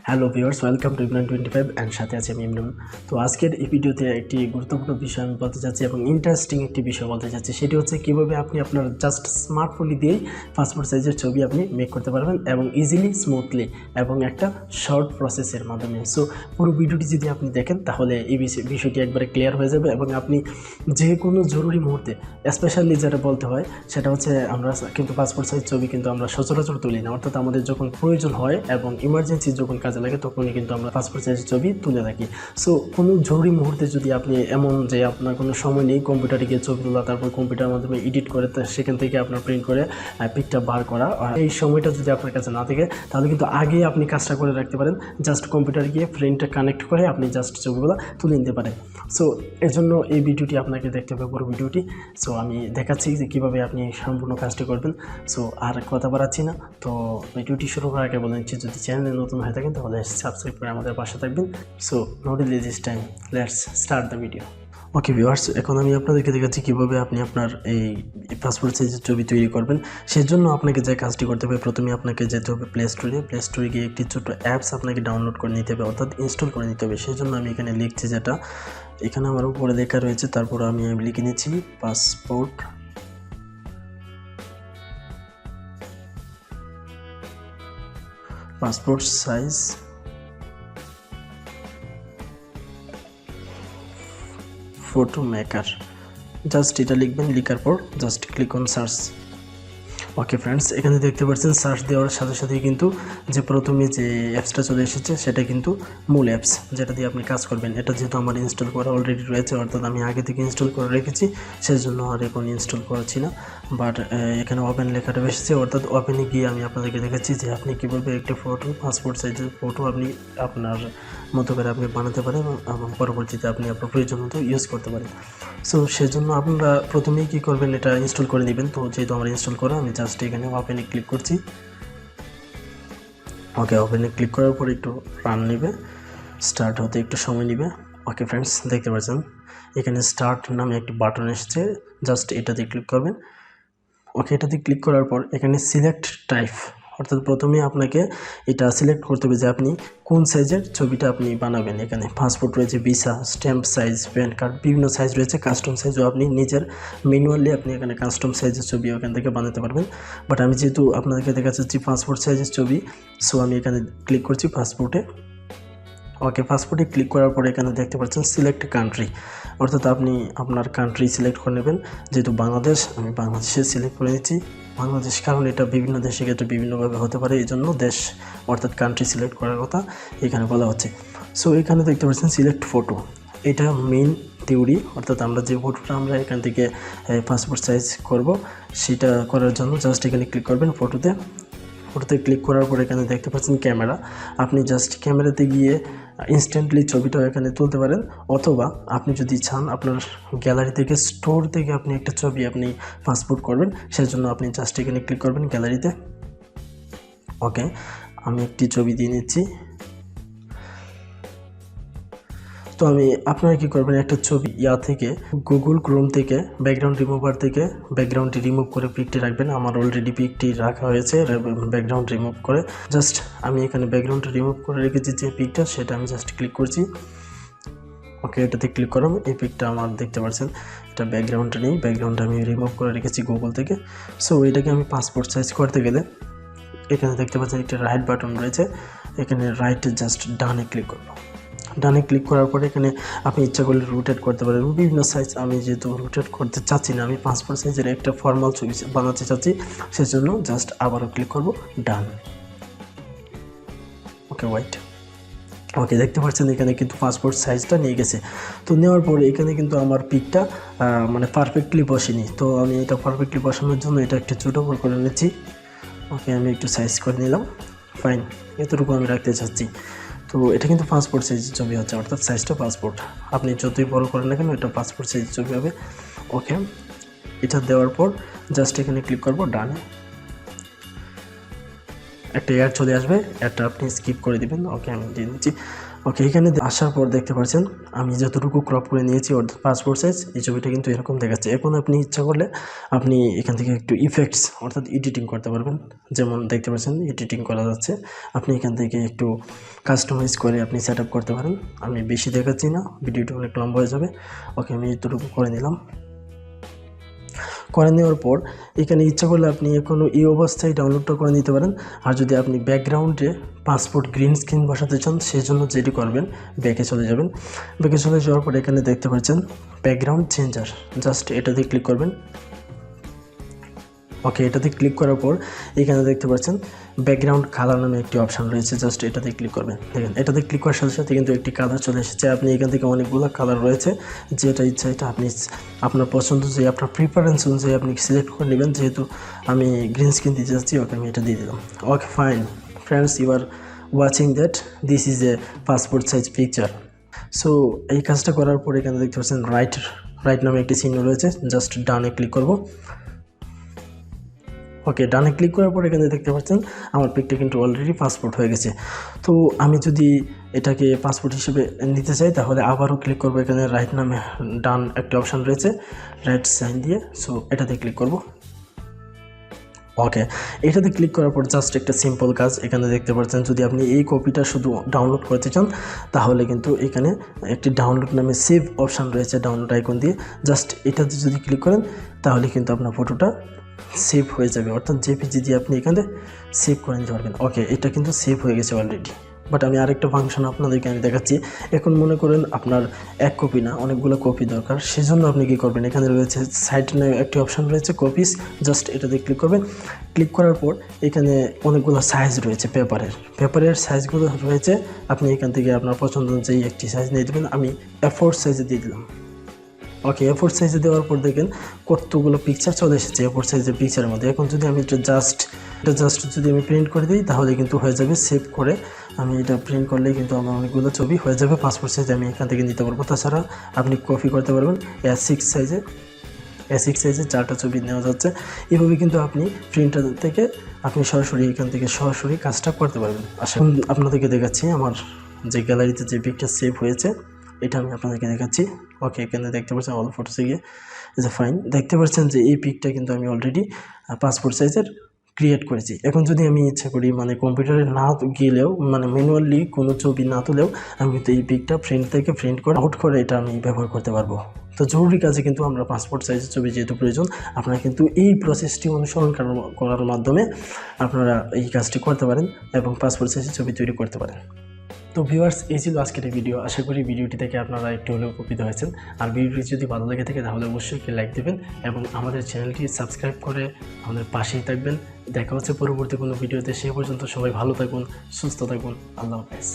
Hello viewers, welcome to ImraN 25 and সাথে আছি আমি ইমরান। তো আজকের এই ভিডিওতে একটি গুরুত্বপূর্ণ বিষয় আমি বলতে চাচ্ছি এবং ইন্টারেস্টিং একটি বিষয় বলতে চাচ্ছি। সেটি হচ্ছে কীভাবে আপনি আপনার জাস্ট স্মার্টফোনে দিয়েই পাসপোর্ট সাইজের ছবি আপনি মেক করতে পারবেন এবং ইজিলি, স্মুথলি এবং একটা শর্ট প্রসেসের মাধ্যমে। সো পুরো ভিডিওটি যদি আপনি দেখেন তাহলে এই বিষয়টি একবারে ক্লিয়ার হয়ে যাবে এবং আপনি যে কোনো জরুরি মুহূর্তে, স্পেশালি যেটা বলতে হয় সেটা হচ্ছে আমরা কিন্তু পাসপোর্ট সাইজ ছবি কিন্তু আমরা সচরাচর তুলি না, অর্থাৎ আমাদের যখন প্রয়োজন হয় এবং ইমার্জেন্সি যখন কাজে লাগে তখনই কিন্তু আমরা পাসপোর্ট সাইজের ছবি তুলে রাখি। সো কোনো জরুরি মুহূর্তে যদি আপনি এমন যে আপনার কোনো সময় নেই কম্পিউটারে গিয়ে ছবি তোলা, তারপর কম্পিউটারের মাধ্যমে এডিট করে সেখান থেকে আপনার প্রিন্ট করে পিকটা বার করা, এই সময়টা যদি আপনার কাছে না থাকে তাহলে কিন্তু আগে আপনি কাজটা করে রাখতে পারেন। জাস্ট কম্পিউটারে গিয়ে প্রিন্টটা কানেক্ট করে আপনি জাস্ট ছবিগুলো তুলে নিতে পারেন। সো এর জন্য এই ভিডিওটি আপনাকে দেখতে হবে, পুরো ভিডিওটি। সো আমি দেখাচ্ছি যে কীভাবে আপনি সম্পূর্ণ কাজটি করবেন। সো আর কথা বাড়াচ্ছি না, তো ভিডিওটি শুরু করার আগে বলে নিচ্ছি, যদি চ্যানেলে নতুন হয়ে থাকেন তাহলে সাবস্ক্রাইব করে আমাদের পাশে থাকবেন। So no delay this time, let's start the video. Okay viewers, এখন আমি আপনাদেরকে দেখাচ্ছি কীভাবে আপনি আপনার এই পাসপোর্ট সাইজের ছবি তৈরি করবেন। সেজন্য আপনাকে যে কাজটি করতে হবে, প্রথমে আপনাকে যেতে হবে প্লে স্টোরে গিয়ে একটি ছোট্ট অ্যাপস আপনাকে ডাউনলোড করে নিতে হবে, অর্থাৎ ইনস্টল করে নিতে হবে। সেজন্য আমি এখানে লিখছি, যেটা এখানে আমার উপরে লেখা রয়েছে, তারপর আমি লিখে নিচ্ছি passport size photo maker. Just এটা লিখবেন, লেখার পর just click on search. Okay friends, এখানে দেখতে পাচ্ছেন সার্চ দেওয়ার সাথে সাথেই কিন্তু যে প্রথমে যে অ্যাপসটা চলে এসেছে সেটা কিন্তু মূল অ্যাপস, যেটা দিয়ে আপনি কাজ করবেন। এটা যেহেতু আমার ইনস্টল করা অলরেডি রয়েছে, অর্থাৎ আমি আগে থেকে ইনস্টল করে রেখেছি, সেজন্য আর এখন ইনস্টল করছি না। বাট এখানে ওপেন লেখাটা এসেছে, অর্থাৎ ওপেনে গিয়ে আমি আপনাদেরকে দেখাচ্ছি যে আপনি কীভাবে একটা পাসপোর্ট সাইজের ফটো আপনি আপনার মতো করে আপনি বানাতে পারেন এবং পরবর্তীতে আপনি আপনার প্রয়োজন মতো ইউজ করতে পারেন। সো সেজন্য আপনারা প্রথমেই কী করবেন, এটা ইনস্টল করে নেবেন। তো যেহেতু আমার ইনস্টল করা, আমি জাস্ট এখানে ওপেনে ক্লিক করছি। ওকে, ওপেনে ক্লিক করার পর একটু রান নেবে, স্টার্ট হতে একটু সময় নেবে। ওকে ফ্রেন্ডস, দেখতে পাচ্ছেন এখানে স্টার্ট নামে একটি বাটন এসেছে, জাস্ট এটাতে ক্লিক করবেন। ওকে, এটাতে ক্লিক করার পর এখানে সিলেক্ট টাইপ, অর্থাৎ প্রথমে আপনাকে এটা সিলেক্ট করতে হবে যে আপনি কোন সাইজের ছবিটা আপনি বানাবেন। এখানে পাসপোর্ট রয়েছে, visa, stamp size, pan card, বিভিন্ন সাইজ রয়েছে। কাস্টম সাইজও আপনি নিজের ম্যানুয়ালি আপনি এখানে কাস্টম সাইজের ছবি এখান থেকে বানাতে পারবেন। বাট আমি যেহেতু আপনাদেরকে দেখাচ্ছি পাসপোর্ট সাইজের ছবি, সো আমি এখানে ক্লিক করছি পাসপোর্টে। ওকে, পাসপোর্টে ক্লিক করার পরে এখানে দেখতে পাচ্ছেন সিলেক্ট কান্ট্রি, অর্থাৎ আপনি আপনার কান্ট্রি সিলেক্ট করে নেবেন। যেহেতু বাংলাদেশ, আমি বাংলাদেশে সিলেক্ট করে নিচ্ছি। বাংলাদেশ, কারণ এটা বিভিন্ন দেশের ক্ষেত্রে বিভিন্নভাবে হতে পারে, এই জন্য দেশ অর্থাৎ কান্ট্রি সিলেক্ট করার কথা এখানে বলা হচ্ছে। সো এখানে দেখতে পাচ্ছেন সিলেক্ট ফটো, এটা মেইন থিওরি, অর্থাৎ আমরা যে ফটোটা আমরা এখান থেকে পাসপোর্ট সাইজ করব সেটা করার জন্য জাস্ট এখানে ক্লিক করবেন। ফটোতে ক্লিক করার পর এখানে দেখতে পাচ্ছেন ক্যামেরা, আপনি জাস্ট ক্যামেরাতে গিয়ে ইনস্ট্যান্টলি ছবিটাও এখানে তুলতে পারেন, অথবা আপনি যদি চান আপনার গ্যালারি থেকে, স্টোর থেকে আপনি একটা ছবি আপনি পাসপোর্ট করবেন, সেজন্য আপনি জাস্ট এখানে ক্লিক করবেন গ্যালারিতে। ওকে, আমি একটি ছবি দিয়ে নিচ্ছি। তো আপনারা কী করবেন, একটা ছবি থেকে গুগল ক্রোম থেকে ব্যাকগ্রাউন্ড রিমুভার থেকে ব্যাকগ্রাউন্ডটি রিমুভ করে পিকটি রাখবেন। আমার অলরেডি পিকটি রাখা হয়েছে ব্যাকগ্রাউন্ড রিমুভ করে। জাস্ট আমি এখানে ব্যাকগ্রাউন্ডটা রিমুভ করে রেখেছি যে পিকটা, সেটা আমি জাস্ট ক্লিক করছি। ওকে, এটাতে ক্লিক করলাম। এই পিকটা আমার দেখতে পাচ্ছেন এটা ব্যাকগ্রাউন্ডটা নেই, ব্যাকগ্রাউন্ডটা আমি রিমুভ করে রেখেছি গুগল থেকে। সো এটাকে আমি পাসপোর্ট সাইজ করতে গেলে এখানে দেখতে পাচ্ছেন একটা রাইট বাটন রয়েছে, এখানে রাইটে জাস্ট ডানে ক্লিক করবো। ডানে ক্লিক করার পরে এখানে আপনি ইচ্ছা করলে রোটেট করতে পারেন বিভিন্ন সাইজ। আমি যেহেতু রোটেট করতে চাচ্ছি না, আমি পাসপোর্ট সাইজের একটা ফর্মাল ছবি বানাতে চাচ্ছি, সেজন্য জাস্ট আবারও ক্লিক করব ডান। ওকে, ওয়াইট। ওকে, দেখতে পাচ্ছেন এখানে কিন্তু পাসপোর্ট সাইজটা নিয়ে গেছে। তো নেওয়ার পরে এখানে কিন্তু আমার পিকটা মানে পারফেক্টলি বসেনি। তো আমি এটা পারফেক্টলি বসানোর জন্য এটা একটু ছোটো করে নিচ্ছি। ওকে, আমি একটু সাইজ করে নিলাম, ফাইন, এতটুকু আমি রাখতে চাচ্ছি। তো এটা কিন্তু পাসপোর্ট সাইজের ছবি হচ্ছে, অর্থাৎ সাইজটা পাসপোর্ট, আপনি যতই বড় করেন না কেন এটা পাসপোর্ট সাইজের ছবি হবে। ওকে, এটা দেওয়ার পর জাস্ট এখানে ক্লিক করব ডানে। একটা অ্যাড চলে আসবে, অ্যাডটা আপনি স্কিপ করে দিবেন। ওকে, আমি দিয়ে দিচ্ছি। ওকে, এখানে আসার পর দেখতে পাচ্ছেন আমি যতটুকু ক্রপ করে নিয়েছি অর্থাৎ পাসপোর্ট সাইজ, এই ছবিটা কিন্তু এরকম দেখাচ্ছে। এখন আপনি ইচ্ছা করলে আপনি এখান থেকে একটু ইফেক্টস অর্থাৎ এডিটিং করতে পারবেন। যেমন দেখতে পাচ্ছেন এডিটিং করা যাচ্ছে, আপনি এখান থেকে একটু কাস্টমাইজ করে আপনি সেট আপ করতে পারেন। আমি বেশি দেখাচ্ছি না, ভিডিওটা অনেক লম্বা হয়ে যাবে। ওকে, আমি এতটুকু করে নিলাম। করে নেওয়ার পর এখানে ইচ্ছা করলে আপনি এখনও এই অবস্থায় ডাউনলোডটা করে নিতে পারেন। আর যদি আপনি ব্যাকগ্রাউন্ডে পাসপোর্ট গ্রিন স্ক্রিন বসাতে চান, সেই জন্য যেটি করবেন, ব্যাকে চলে যাবেন। ব্যাকে চলে যাওয়ার পর এখানে দেখতে পাচ্ছেন ব্যাকগ্রাউন্ড চেঞ্জার, জাস্ট এটাতে ক্লিক করবেন। ওকে, এটাতে ক্লিক করার পর এখানে দেখতে পাচ্ছেন ব্যাকগ্রাউন্ড কালার নামে একটি অপশান রয়েছে, জাস্ট এটাতে ক্লিক করবেন। দেখেন, এটাতে ক্লিক করার সাথে সাথে কিন্তু একটি কালার চলে এসেছে। আপনি এখান থেকে অনেকগুলো কালার রয়েছে, যেটা ইচ্ছা এটা আপনি আপনার পছন্দ যে আপনার প্রিফারেন্স অনুযায়ী আপনি সিলেক্ট করে নেবেন। যেহেতু আমি গ্রিন স্ক্রিন দিতে চাচ্ছি, ওকে আমি এটা দিয়ে দিলাম। Okay fine friends, you are watching that this is a passport size picture. So এই কাজটা করার পর এখানে দেখতে পাচ্ছেন রাইট নামে একটি চিহ্ন রয়েছে, জাস্ট ডানে ক্লিক করব। ওকে, ডানে ক্লিক করার পর এখানে দেখতে পাচ্ছেন আমার পিকটা কিন্তু অলরেডি পাসপোর্ট হয়ে গেছে। তো আমি যদি এটাকে পাসপোর্ট হিসেবে নিতে চাই, তাহলে আবারও ক্লিক করব। এখানে রাইট নামে ডান একটা অপশান রয়েছে, রাইট সাইন দিয়ে, সো এটাতে ক্লিক করব। ওকে, এটাতে ক্লিক করার পর জাস্ট একটা সিম্পল কাজ। এখানে দেখতে পাচ্ছেন যদি আপনি এই কপিটা শুধু ডাউনলোড করতে চান, তাহলে কিন্তু এখানে একটি ডাউনলোড নামে সেভ অপশান রয়েছে, ডাউনলোড আইকন দিয়ে জাস্ট এটাতে যদি ক্লিক করেন, তাহলে কিন্তু আপনার ফটোটা সেভ হয়ে যাবে, অর্থাৎ জেপিজি দিয়ে আপনি এখানে সেভ করে নিতে পারবেন। ওকে, এটা কিন্তু সেভ হয়ে গেছে অলরেডি। বাট আমি আরেকটা ফাংশন আপনাদেরকে আমি দেখাচ্ছি। এখন মনে করেন আপনার এক কপি না, অনেকগুলো কপি দরকার, সেজন্য আপনি কী করবেন, এখানে রয়েছে সাইড নামে একটি অপশান রয়েছে কপিস, জাস্ট এটাতে ক্লিক করবেন। ক্লিক করার পর এখানে অনেকগুলো সাইজ রয়েছে, পেপারের সাইজগুলো রয়েছে। আপনি এখান থেকে আপনার পছন্দ অনুযায়ী একটি সাইজ নিয়ে দেবেন। আমি A4 সাইজে দিয়ে দিলাম। ওকে, A4 সাইজে দেওয়ার পর দেখেন কতগুলো পিকচার চলে এসেছে A4 সাইজের পিকচারের মধ্যে। এখন যদি আমি এটা জাস্ট যদি আমি প্রিন্ট করে দিই, তাহলে কিন্তু হয়ে যাবে। সেভ করে আমি এটা প্রিন্ট করলেই কিন্তু আমার অনেকগুলো ছবি হয়ে যাবে পাসপোর্ট সাইজে, আমি এখান থেকে নিতে পারবো। তাছাড়া আপনি কপি করতে পারবেন A6 সাইজে 4টা ছবি নেওয়া যাচ্ছে। এভাবে কিন্তু আপনি প্রিন্টার থেকে আপনি সরাসরি এখান থেকে সরাসরি কাজটা করতে পারবেন। আসলে আপনাদেরকে দেখাচ্ছি আমার যে গ্যালারিতে যে পিকটা সেভ হয়েছে, এটা আমি আপনাদেরকে দেখাচ্ছি। ওকে, এখানে দেখতে পাচ্ছেন অল ফটোসে গিয়ে যে ফাইন, দেখতে পাচ্ছেন যে এই পিকটা কিন্তু আমি অলরেডি পাসপোর্ট সাইজের ক্রিয়েট করেছি। এখন যদি আমি ইচ্ছা করি, মানে কম্পিউটারে না গেলেও, মানে ম্যানুয়ালি কোনো ছবি না তুলেও, আমি কিন্তু এই পিকটা প্রিন্ট করে আউট করে এটা আমি ব্যবহার করতে পারবো। তো জরুরি কাজে কিন্তু আমরা পাসপোর্ট সাইজের ছবি যেহেতু প্রয়োজন, আপনারা কিন্তু এই প্রসেসটি অনুসরণ করার মাধ্যমে আপনারা এই কাজটি করতে পারেন এবং পাসপোর্ট সাইজের ছবি তৈরি করতে পারেন। তো ভিউয়ার্স, এই ছিল আজকের এই ভিডিও। আশা করি ভিডিওটি থেকে আপনারা একটু হলেও উপকৃত হয়েছেন। আর ভিডিওটি যদি ভালো লেগে থাকে, তাহলে অবশ্যই একটি লাইক দেবেন এবং আমাদের চ্যানেলটি সাবস্ক্রাইব করে আমাদের পাশেই থাকবেন। দেখা হচ্ছে পরবর্তী কোনো ভিডিওতে। সে পর্যন্ত সবাই ভালো থাকুন, সুস্থ থাকুন। আল্লাহ হাফেজ।